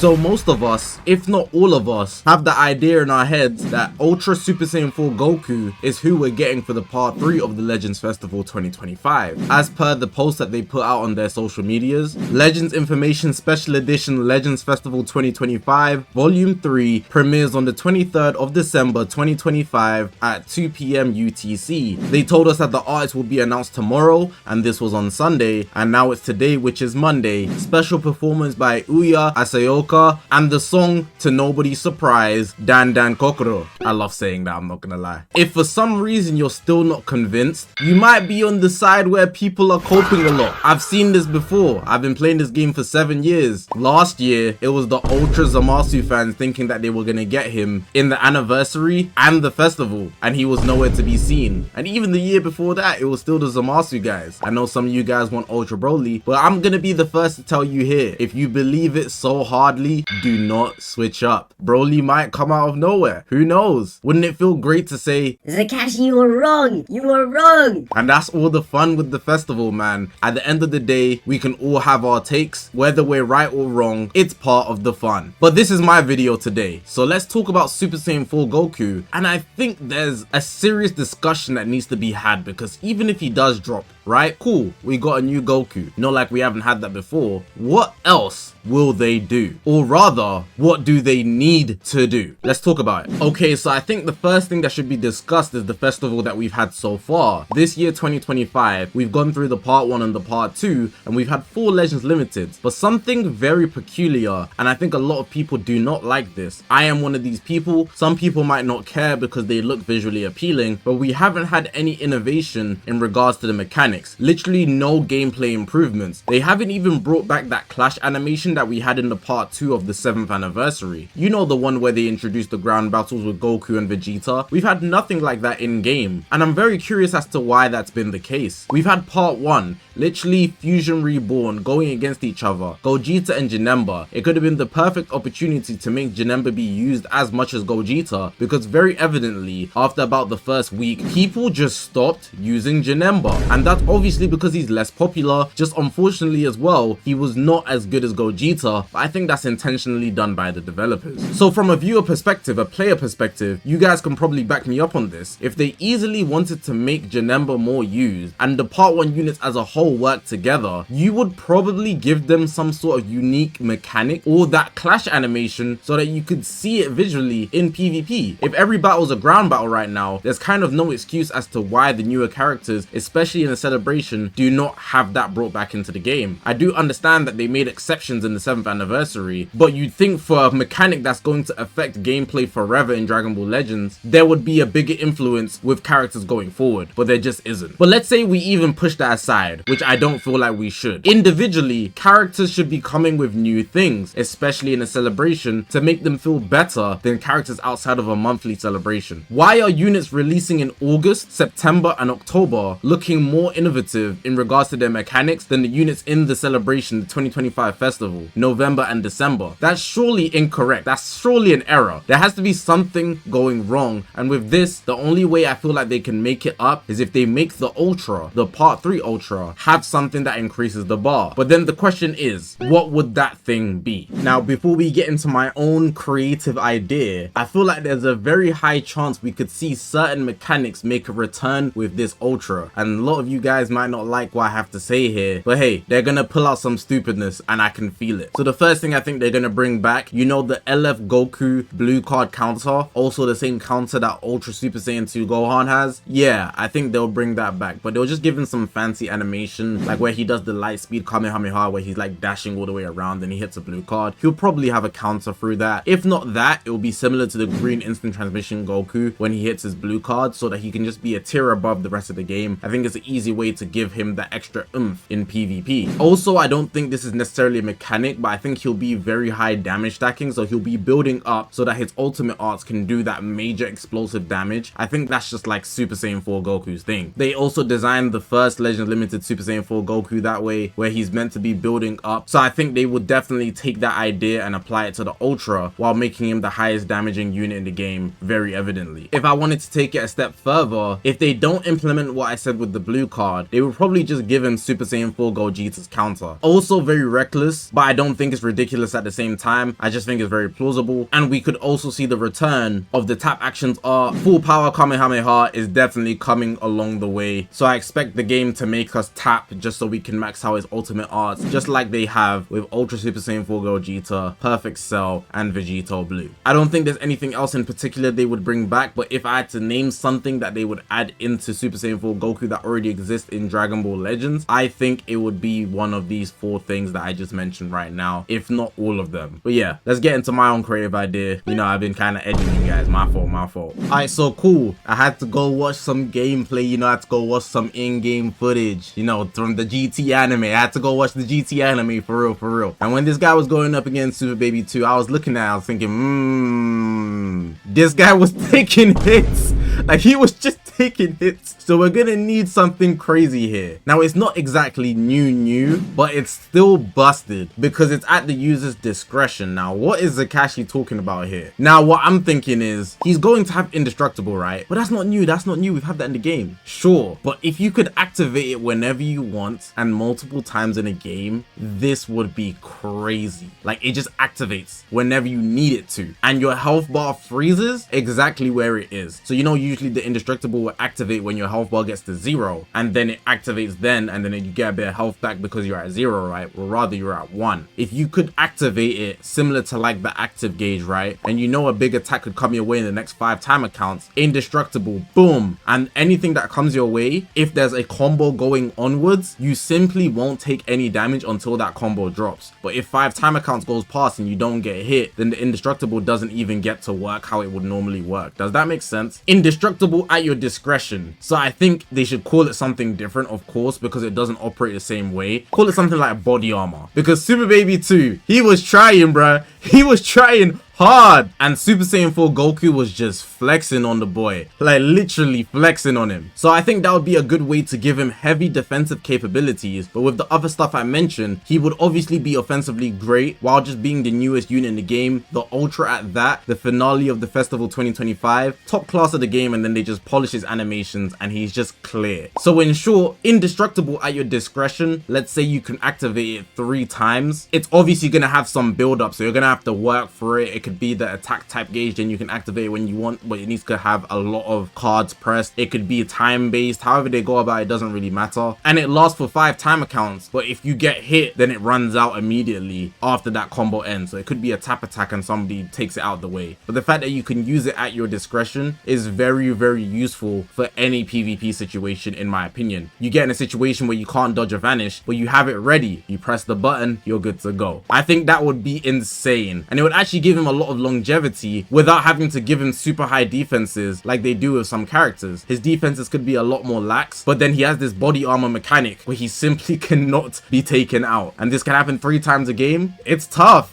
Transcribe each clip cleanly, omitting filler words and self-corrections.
So most of us, if not all of us, have the idea in our heads that Ultra Super Saiyan 4 Goku is who we're getting for the part 3 of the Legends Festival 2025. As per the post that they put out on their social medias, Legends Information Special Edition Legends Festival 2025 Volume 3 premieres on the 23rd of December 2025 at 2 PM UTC. They told us that the artist will be announced tomorrow, and this was on Sunday, and now it's today, which is Monday. Special performance by Uya Asayoka and the song To Nobody's Surprise, Dan Dan Kokoro. I love saying that, I'm not gonna lie. If for some reason you're still not convinced, you might be on the side where people are coping a lot. I've seen this before. I've been playing this game for 7 years. Last year, it was the Ultra Zamasu fans thinking that they were gonna get him in the anniversary and the festival, and he was nowhere to be seen. And even the year before that, it was still the Zamasu guys. I know some of you guys want Ultra Broly, but I'm gonna be the first to tell you here, if you believe it so hardly, do not switch up. Broly might come out of nowhere. Who knows? Wouldn't it feel great to say, Zakashi, you were wrong! You were wrong! And that's all the fun with the festival, man. At the end of the day, we can all have our takes, whether we're right or wrong. It's part of the fun. But this is my video today, so let's talk about Super Saiyan 4 Goku. And I think there's a serious discussion that needs to be had, because even if he does drop, right? Cool, we got a new Goku. Not like we haven't had that before. What else will they do? Or rather, what do they need to do? Let's talk about it. Okay, so I think the first thing that should be discussed is the festival that we've had so far. This year, 2025, we've gone through the part 1 and the part 2, and we've had 4 Legends Limited. But something very peculiar, and I think a lot of people do not like this. I am one of these people. Some people might not care because they look visually appealing, but we haven't had any innovation in regards to the mechanics. Literally no gameplay improvements. They haven't even brought back that clash animation that we had in the part 2 of the 7th anniversary. You know, the one where they introduced the ground battles with Goku and Vegeta. We've had nothing like that in game, and I'm very curious as to why that's been the case. We've had part 1, literally Fusion Reborn going against each other, Gogeta and Janemba. It could have been the perfect opportunity to make Janemba be used as much as Gogeta, because very evidently after about the first week, people just stopped using Janemba, and that's obviously because he's less popular. Just unfortunately as well, he was not as good as Gogeta, but I think that's intentionally done by the developers. So from a viewer perspective, a player perspective, you guys can probably back me up on this. If they easily wanted to make Janemba more used and the part 1 units as a whole work together, you would probably give them some sort of unique mechanic or that clash animation so that you could see it visually in PvP. If every battle is a ground battle right now, there's kind of no excuse as to why the newer characters, especially in a celebration, do not have that brought back into the game. I do understand that they made exceptions in the 7th anniversary, but you'd think for a mechanic that's going to affect gameplay forever in Dragon Ball Legends, there would be a bigger influence with characters going forward, but there just isn't. But let's say we even push that aside, which I don't feel like we should. Individually, characters should be coming with new things, especially in a celebration, to make them feel better than characters outside of a monthly celebration. Why are units releasing in August, September and October looking more innovative in regards to their mechanics than the units in the celebration, the 2025 festival, November and December? That's surely incorrect. That's surely an error. There has to be something going wrong, and with this, the only way I feel like they can make it up is if they make the Ultra, the part 3 Ultra, have something that increases the bar. But then the question is, what would that thing be? Now, before we get into my own creative idea, I feel like there's a very high chance we could see certain mechanics make a return with this Ultra, and a lot of you guys might not like what I have to say here, but hey, they're gonna pull out some stupidness and I can feel it. So the first thing I think they're gonna bring back, you know, the LF Goku blue card counter, also the same counter that Ultra Super Saiyan 2 Gohan has. Yeah, I think they'll bring that back, but they'll just give him some fancy animation, like where he does the light speed Kamehameha, where he's like dashing all the way around and he hits a blue card. He'll probably have a counter through that. If not that, it will be similar to the green instant transmission Goku when he hits his blue card, so that he can just be a tier above the rest of the game. I think it's an easy way to give him that extra oomph in PvP. Also, I don't think this is necessarily a mechanic, but I think he'll be very high damage stacking, so he'll be building up so that his ultimate arts can do that major explosive damage. I think that's just like Super Saiyan 4 Goku's thing. They also designed the first Legends Limited Super Saiyan 4 Goku that way, where he's meant to be building up, so I think they would definitely take that idea and apply it to the Ultra while making him the highest damaging unit in the game, very evidently. If I wanted to take it a step further, if they don't implement what I said with the blue card, they would probably just give him Super Saiyan 4 Gogeta's counter. Also very reckless, but I don't think it's ridiculous ridiculous at the same time. I just think it's very plausible. And we could also see the return of the tap actions art. Full power Kamehameha is definitely coming along the way. So I expect the game to make us tap just so we can max out his ultimate arts, just like they have with Ultra Super Saiyan 4 Gogeta, Perfect Cell, and Vegito Blue. I don't think there's anything else in particular they would bring back, but if I had to name something that they would add into Super Saiyan 4 Goku that already exists in Dragon Ball Legends, I think it would be one of these 4 things that I just mentioned right now, if not all of them. But yeah, let's get into my own creative idea. You know, I've been kind of editing you guys. My fault. Alright, so cool. I had to go watch some gameplay. You know, I had to go watch some in-game footage, you know, from the GT anime. I had to go watch the GT anime for real. And when this guy was going up against Super Baby 2, I was looking at it, I was thinking, this guy was taking hits. Like, he was just taking hits. So we're gonna need something crazy here. Now, it's not exactly new, but it's still busted because it's at the user's discretion. Now, what is Zakashi talking about here? Now, what I'm thinking is he's going to have indestructible, right? But that's not new. We've had that in the game. Sure, but if you could activate it whenever you want and multiple times in a game, this would be crazy. Like, it just activates whenever you need it to, and your health bar freezes exactly where it is. So you know, usually the indestructible will activate when your health bar gets to 0, and then it activates then, and then you get a bit of health back because you're at 0, right? Or rather, you're at 1. If you could activate it similar to like the active gauge, right? And you know a big attack could come your way in the next 5 timer counts, indestructible, boom. And anything that comes your way, if there's a combo going onwards, you simply won't take any damage until that combo drops. But if 5 timer counts goes past and you don't get hit, then the indestructible doesn't even get to work how it would normally work. Does that make sense? Indestructible at your discretion. So I think they should call it something different, of course, because it doesn't operate the same way. Call it something like body armor, because Super Baby 2, he was trying, bruh. He was trying hard, and Super Saiyan 4 Goku was just flexing on the boy, like literally flexing on him. So I think that would be a good way to give him heavy defensive capabilities, but with the other stuff I mentioned, he would obviously be offensively great while just being the newest unit in the game, the ultra at that, the finale of the festival 2025, top class of the game, and then they just polish his animations and he's just clear. So in short, indestructible at your discretion. Let's say you can activate it 3 times. It's obviously gonna have some build up, so you're gonna have to work for it. It could be the attack type gauge, then you can activate it when you want, but it needs to have a lot of cards pressed. It could be time based, however they go about it doesn't really matter, and it lasts for 5 timer counts. But if you get hit, then it runs out immediately after that combo ends. So it could be a tap attack and somebody takes it out the way. But the fact that you can use it at your discretion is very useful for any PvP situation, in my opinion. You get in a situation where you can't dodge or vanish, but you have it ready, you press the button, you're good to go. I think that would be insane, and it would actually give him a lot of longevity without having to give him super high defenses like they do with some characters. His defenses could be a lot more lax, but then he has this body armor mechanic where he simply cannot be taken out, and this can happen 3 times a game. It's tough.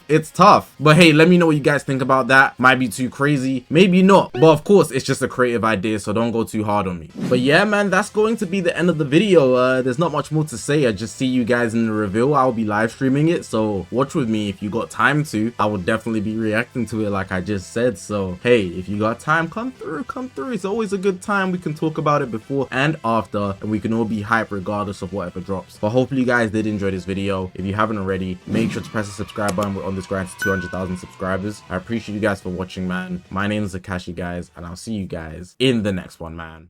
But hey, let me know what you guys think about that. Might be too crazy, maybe not, but of course it's just a creative idea, so don't go too hard on me. But yeah, man, that's going to be the end of the video. There's not much more to say. I just see you guys in the reveal. I'll be live streaming it, so watch with me if you got time to. I will definitely be reacting to it like I just said. So hey, if you got time, come through. It's always a good time. We can talk about it before and after, and we can all be hyped regardless of whatever drops. But hopefully you guys did enjoy this video. If you haven't already, make sure to press the subscribe button. We're on this grind to 200,000 subscribers. I appreciate you guys for watching, man. My name is Zakashi, guys, and I'll see you guys in the next one, man.